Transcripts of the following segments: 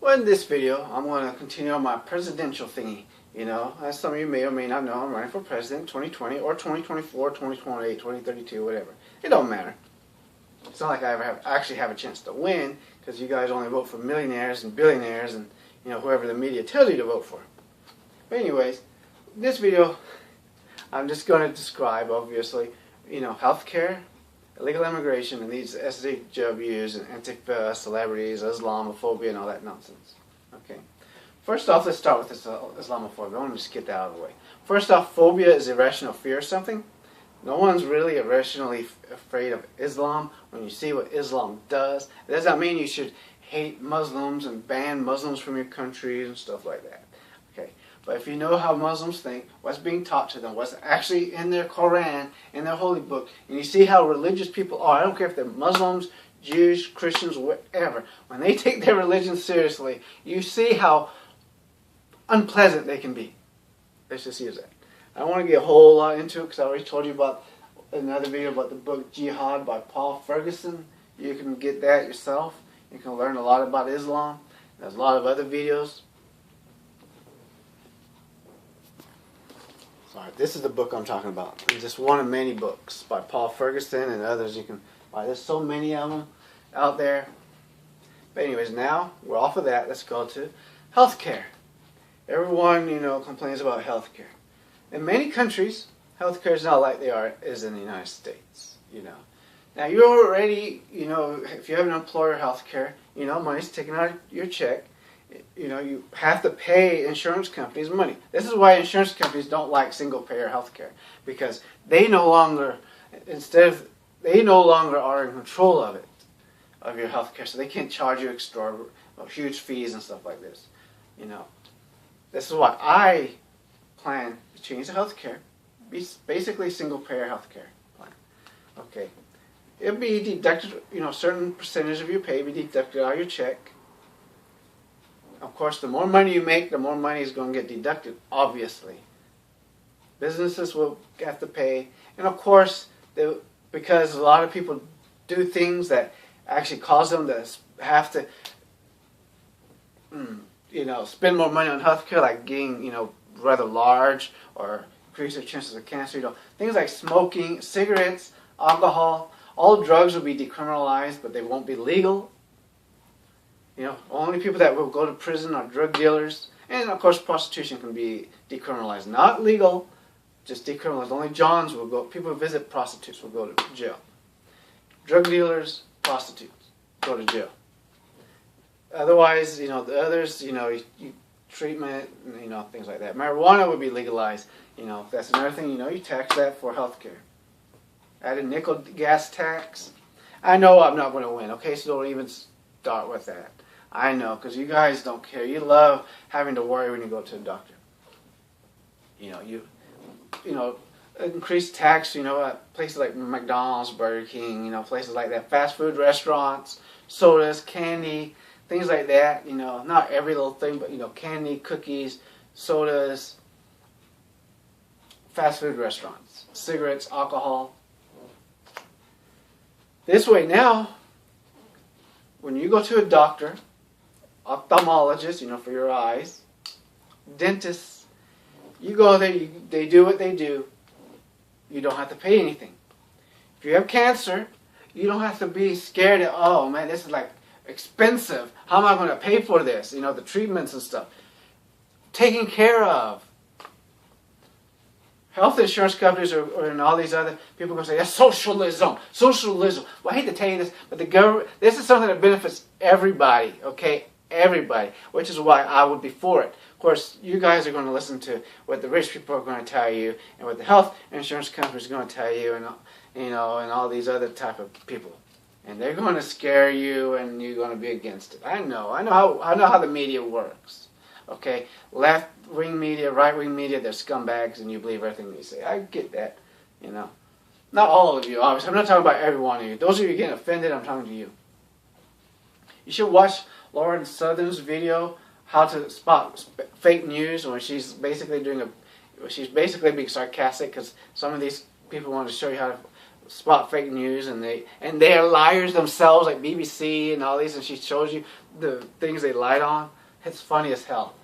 Well, in this video, I'm going to continue on my presidential thingy. You know, as some of you may or may not know, I'm running for president 2020 or 2024, 2028, 2032, whatever. It don't matter. It's not like I ever actually have a chance to win, because you guys only vote for millionaires and billionaires and, you know, whoever the media tells you to vote for. But anyways, in this video, I'm just going to describe, obviously, you know, healthcare, illegal immigration, and these SJWs and antifa, celebrities, Islamophobia, and all that nonsense. Okay. First off, let's start with this Islamophobia. I want to just get that out of the way. First off, phobia is irrational fear of something. No one's really irrationally afraid of Islam when you see what Islam does. It does not mean you should hate Muslims and ban Muslims from your countries and stuff like that. Okay. But if you know how Muslims think, what's being taught to them, what's actually in their Quran, in their holy book, and you see how religious people are, I don't care if they're Muslims, Jews, Christians, whatever, when they take their religion seriously, you see how unpleasant they can be. Let's just use that. I don't want to get a whole lot into it because I already told you about another video about the book Jihad by Paul Ferguson. You can get that yourself. You can learn a lot about Islam. There's a lot of other videos. Sorry, this is the book I'm talking about. It's just one of many books by Paul Ferguson and others you can buy. There's so many of them out there. But anyways, now we're off of that. Let's go to healthcare. Everyone, you know, complains about healthcare. In many countries, healthcare is not like is in the United States, you know. Now, you're already, you know, if you have an employer healthcare, you know, money's taken out of your check. You know, you have to pay insurance companies money. This is why insurance companies don't like single-payer healthcare, because they no longer, they no longer are in control of it, of your healthcare, so they can't charge you extra, huge fees and stuff like this, you know. This is why I plan to change the healthcare, basically single-payer healthcare plan. Okay, it'll be deducted. You know, a certain percentage of your pay will be deducted out of your check. Of course, the more money you make, the more money is going to get deducted. Obviously, businesses will have to pay, and of course, because a lot of people do things that actually cause them to have to. You know, spend more money on healthcare, like getting, you know, rather large or increase their chances of cancer. You know, things like smoking, cigarettes, alcohol. All drugs will be decriminalized, but they won't be legal. You know, only people that will go to prison are drug dealers, and of course, prostitution can be decriminalized. Not legal, just decriminalized. Only Johns will go. People who visit prostitutes will go to jail. Drug dealers, prostitutes go to jail. Otherwise, you know, the others, you know, treatment, you know, things like that. Marijuana would be legalized. You know, that's another thing, you know, you tax that for healthcare. Add a nickel gas tax. I know I'm not going to win, okay, so don't even start with that. I know, because you guys don't care. You love having to worry when you go to a doctor. You know, you know, increase tax, you know, at places like McDonald's, Burger King, you know, places like that. Fast food restaurants, sodas, candy, things like that, you know, not every little thing, but, you know, candy, cookies, sodas, fast food restaurants, cigarettes, alcohol. This way now, when you go to a doctor, ophthalmologist, you know, for your eyes, dentists, you go there, they do what they do. You don't have to pay anything. If you have cancer, you don't have to be scared of, oh man, this is like expensive. How am I going to pay for this? You know, the treatments and stuff. Taken care of. Health insurance companies or and all these other people are going to say, that's socialism. Socialism. Well, I hate to tell you this, but the government, this is something that benefits everybody, okay? Everybody, which is why I would be for it. Of course, you guys are going to listen to what the rich people are going to tell you and what the health insurance companies are going to tell you, and, you know, and all these other type of people. And they're going to scare you, and you're going to be against it. I know how the media works. Okay, left-wing media, right-wing media, they're scumbags, and you believe everything they say. I get that, you know. Not all of you, obviously. I'm not talking about every one of you. Those of you getting offended, I'm talking to you. You should watch Lauren Southern's video, how to spot fake news, when she's basically being sarcastic, because some of these people want to show you how to spot fake news, and they are liars themselves, like BBC and all these, and she shows you the things they lied on. It's funny as hell.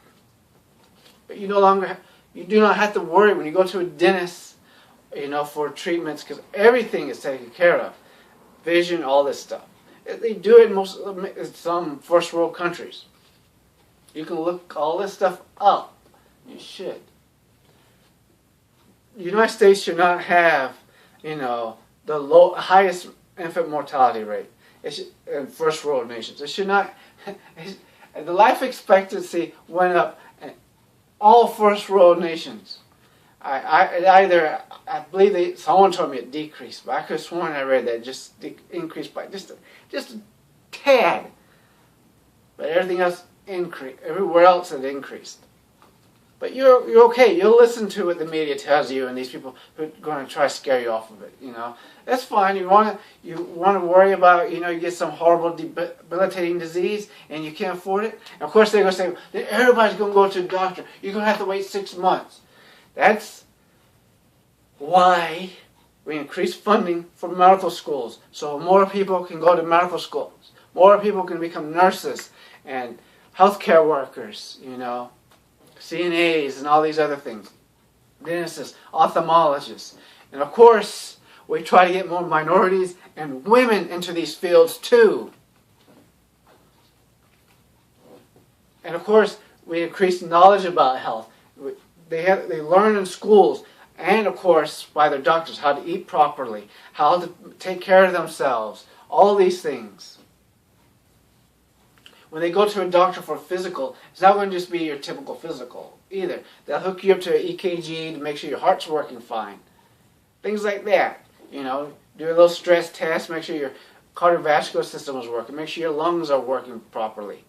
But you do not have to worry when you go to a dentist, for treatments, because everything is taken care of. Vision, all this stuff. They do it in some first world countries. You can look all this stuff up. You should. The United States should not have, the highest infant mortality rate in first world nations. It should not. The life expectancy went up in all first world nations. I believe someone told me it decreased, but I could have sworn I read that it just increased by just a tad. But everything else increased. Everywhere else it increased. But you're okay. You'll listen to what the media tells you, and these people who are going to try to scare you off of it. That's fine. You want to worry about you get some horrible debilitating disease and you can't afford it. And of course they're going to say everybody's going to go to the doctor. You're going to have to wait 6 months. That's why we increase funding for medical schools, so more people can go to medical schools. More people can become nurses and healthcare workers. CNAs and all these other things, dentists, ophthalmologists. And of course, we try to get more minorities and women into these fields too. And of course, we increase knowledge about health. They learn in schools and of course by their doctors how to eat properly, how to take care of themselves, all these things. When they go to a doctor for a physical, it's not going to just be your typical physical either. They'll hook you up to an EKG to make sure your heart's working fine. Things like that. Do a little stress test, make sure your cardiovascular system is working, make sure your lungs are working properly.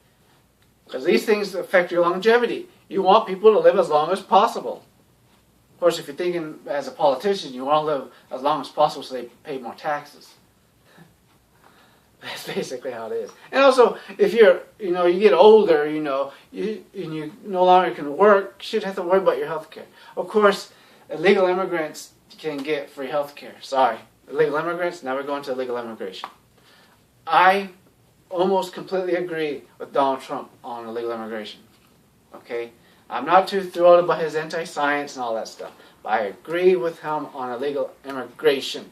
Because these things affect your longevity. You want people to live as long as possible. Of course, if you're thinking as a politician, you want to live as long as possible so they pay more taxes. That's basically how it is. And also, if you get older, and you no longer can work, you shouldn't have to worry about your health care. Of course, illegal immigrants can get free health care. Sorry. Illegal immigrants, now we're going to illegal immigration. I almost completely agree with Donald Trump on illegal immigration. Okay? I'm not too thrilled about his anti-science and all that stuff, but I agree with him on illegal immigration.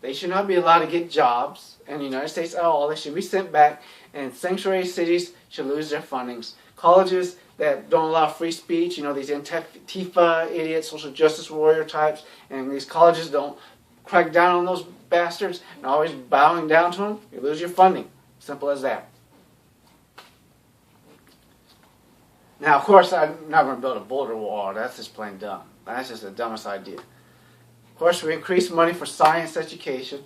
They should not be allowed to get jobs in the United States at all. They should be sent back, and sanctuary cities should lose their fundings. Colleges that don't allow free speech, these antifa idiots, social justice warrior types, and these colleges don't crack down on those bastards and always bowing down to them, you lose your funding. Simple as that. Now, of course, I'm not going to build a border wall. That's just plain dumb. That's just the dumbest idea. Of course, we increase money for science education.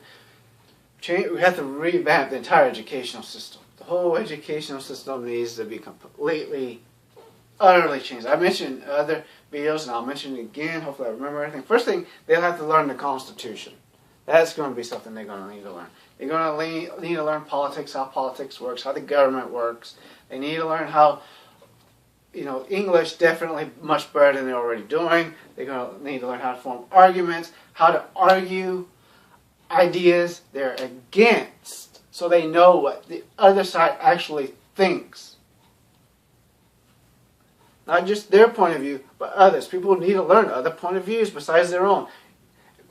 We have to revamp the entire educational system. The whole educational system needs to be completely, utterly changed. I mentioned in other videos, and I'll mention it again. Hopefully I remember everything. First thing, they'll have to learn the Constitution. That's going to be something they're going to need to learn. They're going to need to learn politics, how politics works, how the government works. They need to learn how English definitely much better than they're already doing. They're going to need to learn how to form arguments, how to argue ideas they're against, so they know what the other side actually thinks. Not just their point of view, but others. People need to learn other point of views besides their own.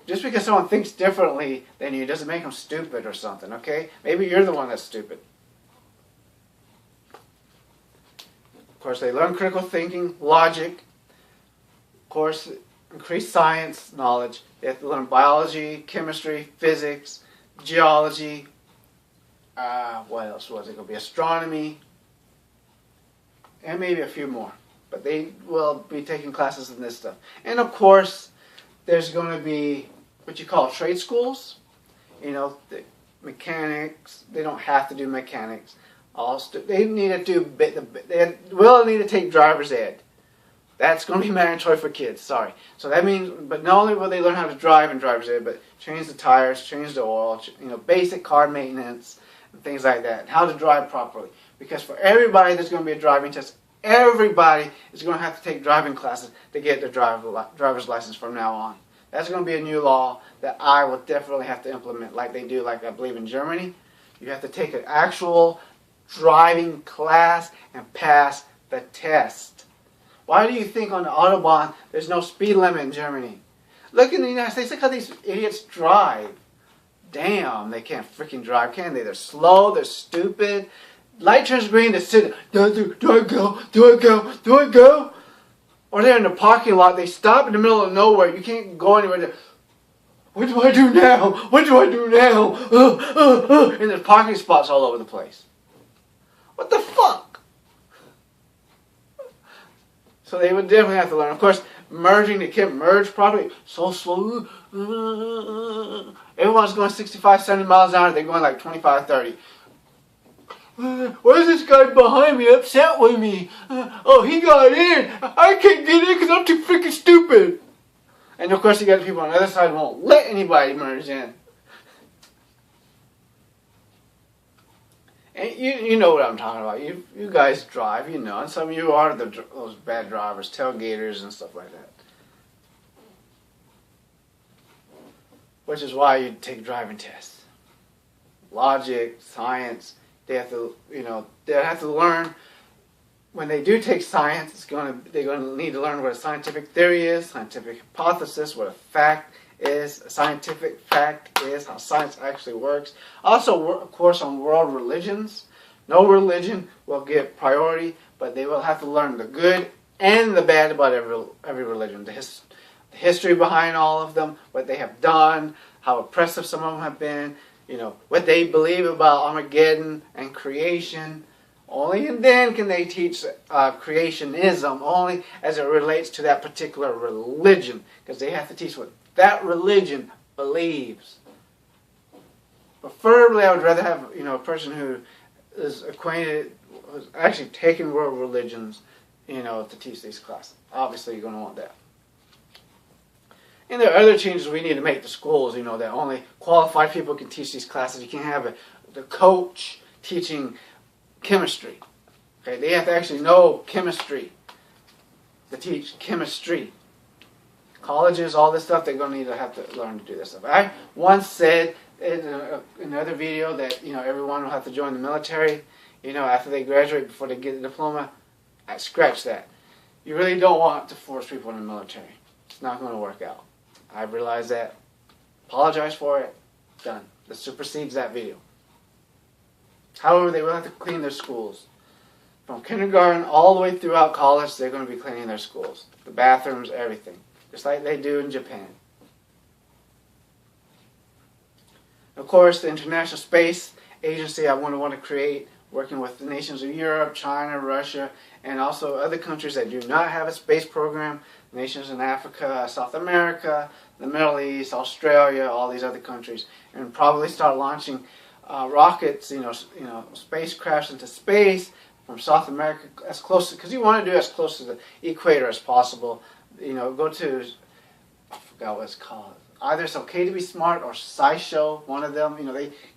Just because someone thinks differently than you doesn't make them stupid or something, okay? Maybe you're the one that's stupid. Of course, they learn critical thinking, logic. Of course, increase science knowledge. They have to learn biology, chemistry, physics, geology. What else was it going to be? Astronomy. And maybe a few more. But they will be taking classes in this stuff. And of course, there's going to be what you call trade schools. The mechanics. They don't have to do mechanics. They need to do they will need to take driver's ed. That's going to be mandatory for kids. Sorry. So that means, but not only will they learn how to drive in driver's ed, but change the tires, change the oil, basic car maintenance and things like that. How to drive properly. Because for everybody, there's going to be a driving test. Everybody is going to have to take driving classes to get their driver's license from now on. That's going to be a new law that I will definitely have to implement, like they do, like I believe in Germany. You have to take an actual driving class and pass the test. Why do you think on the Autobahn there's no speed limit in Germany? Look in the United States, look how these idiots drive. Damn, they can't freaking drive, can they? They're slow, they're stupid. Light turns green, they sit there. Do I go? Do I go? Do I go? Or they're in the parking lot, they stop in the middle of nowhere. You can't go anywhere. What do I do now? What do I do now? And there's parking spots all over the place. What the fuck? So they would definitely have to learn. Of course, merging, they can't merge properly. So slow. Everyone's going 65, 70 miles an hour. They're going like 25, 30. Why is this guy behind me upset with me? Oh, he got in. I can't get in because I'm too freaking stupid. And of course, you got people on the other side who won't let anybody merge in. And you know what I'm talking about. You guys drive, you know. And some of you are those bad drivers, tailgaters and stuff like that. Which is why you take driving tests. Logic, science. They have to, they have to learn. When they do take science, they're going to need to learn what a scientific theory is, scientific hypothesis, what a fact is, a scientific fact is, how science actually works. Also, of course, on world religions. No religion will get priority, but they will have to learn the good and the bad about every religion. The history behind all of them, what they have done, how oppressive some of them have been, what they believe about Armageddon and creation. Only and then can they teach creationism, only as it relates to that particular religion, because they have to teach what that religion believes. Preferably, I would rather have a person who is acquainted, who's actually taken world religions, to teach these classes. Obviously, you're going to want that. And there are other changes we need to make to schools, that only qualified people can teach these classes. You can't have the coach teaching chemistry. Okay, they have to actually know chemistry to teach chemistry. Colleges, all this stuff, they're going to need to have to learn to do this stuff. I once said in another video that everyone will have to join the military, after they graduate, before they get a diploma. I scratch that. You really don't want to force people in the military. It's not going to work out. I realize that. Apologize for it. Done. This supersedes that video. However, they will have to clean their schools. From kindergarten all the way throughout college, they're going to be cleaning their schools. The bathrooms, everything. Just like they do in Japan. Of course, the International Space Agency I want to create, working with the nations of Europe, China, Russia, and also other countries that do not have a space program. Nations in Africa, South America, the Middle East, Australia, all these other countries. And probably start launching rockets, spacecrafts into space from South America, as close, because you want to do as close to the equator as possible. Go to, I forgot what it's called. Either it's Okay to Be Smart or SciShow, one of them.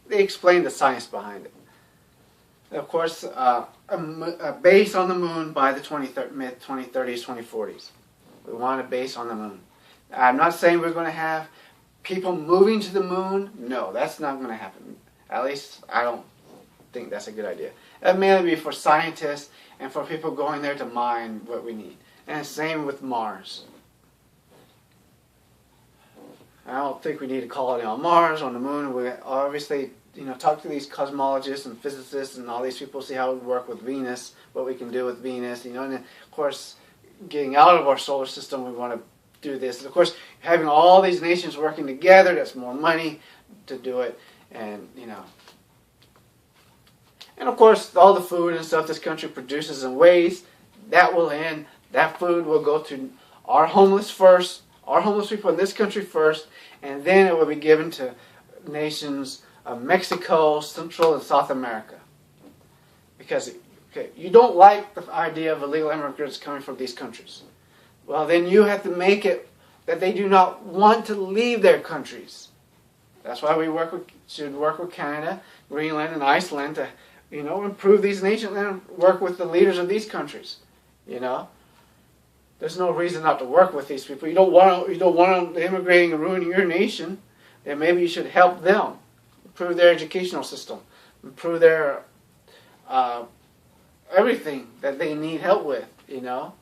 They explain the science behind it. And of course, a base on the moon by the mid-2030s, 2040s. We want a base on the moon. I'm not saying we're going to have people moving to the moon. No, that's not going to happen. At least I don't think that's a good idea. That mainly be for scientists and for people going there to mine what we need. And same with Mars. I don't think we need a colony on Mars, on the moon. We obviously, talk to these cosmologists and physicists and all these people, see how it would work with Venus, what we can do with Venus, and then, of course, getting out of our solar system, we want to do this. And of course, having all these nations working together, that's more money to do it, and, And of course, all the food and stuff this country produces and wastes, that will end. That food will go to our homeless first, our homeless people in this country first, and then it will be given to nations of Mexico, Central and South America. Because you don't like the idea of illegal immigrants coming from these countries. Well, then you have to make it that they do not want to leave their countries. That's why we should work with Canada, Greenland, and Iceland to, improve these nations and work with the leaders of these countries. There's no reason not to work with these people. You don't want them immigrating and ruining your nation. Then maybe you should help them, improve their educational system, improve their everything that they need help with. You know,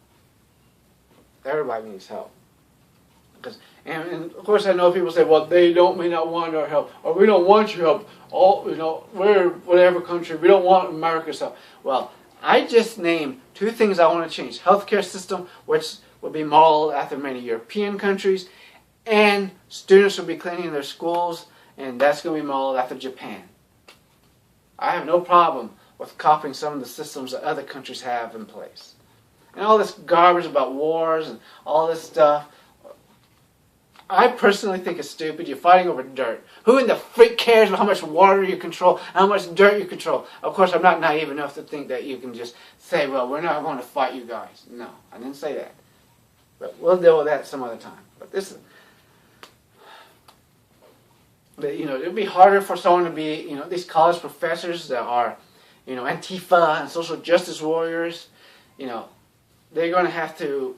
everybody needs help. And of course, I know people say, well, they may not want our help, or we don't want your help. We're whatever country, we don't want America's help. Well, I just named two things I want to change: healthcare system, which will be modeled after many European countries, and students will be cleaning their schools, and that's going to be modeled after Japan. I have no problem with copying some of the systems that other countries have in place. And all this garbage about wars and all this stuff, I personally think it's stupid. You're fighting over dirt. Who in the freak cares about how much water you control, how much dirt you control? Of course, I'm not naive enough to think that you can just say, well, we're not going to fight you guys. No, I didn't say that. But we'll deal with that some other time. But it'd be harder for someone to be, these college professors that are, antifa and social justice warriors, they're going to have to,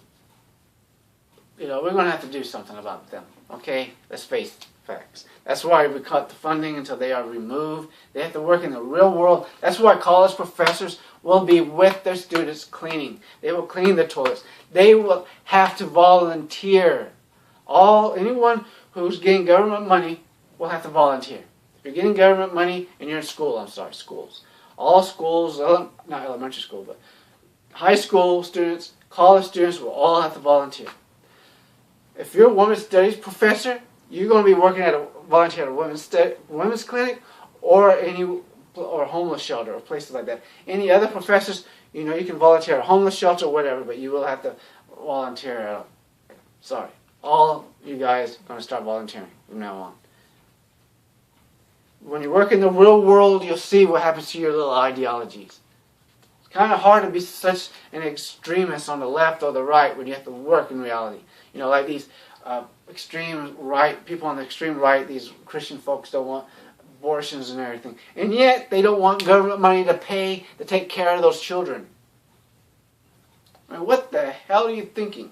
we're going to have to do something about them, okay? Let's face facts. That's why we cut the funding until they are removed. They have to work in the real world. That's why college professors will be with their students cleaning. They will clean the toilets. They will have to volunteer. Anyone who's getting government money will have to volunteer. If you're getting government money and you're in school, schools. All schools, not elementary school, but high school students, college students will all have to volunteer. If you're a women's studies professor, you're going to be volunteer at a women's clinic or homeless shelter or places like that. Any other professors, you can volunteer at a homeless shelter or whatever, but you will have to volunteer at all you guys are going to start volunteering from now on. When you work in the real world, you'll see what happens to your little ideologies. It's kind of hard to be such an extremist on the left or the right when you have to work in reality. Like these extreme right, people on the extreme right, these Christian folks don't want abortions and everything. And yet, they don't want government money to take care of those children. I mean, what the hell are you thinking?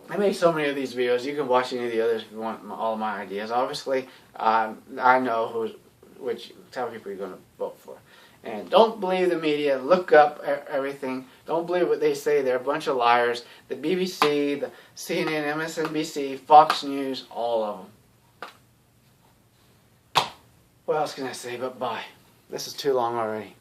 I make so many of these videos. You can watch any of the others if you want all of my ideas. Obviously, I know which type of people you're going to vote for. And don't believe the media. Look up everything. Don't believe what they say. They're a bunch of liars. The BBC, the CNN, MSNBC, Fox News, all of them. What else can I say but bye? This is too long already.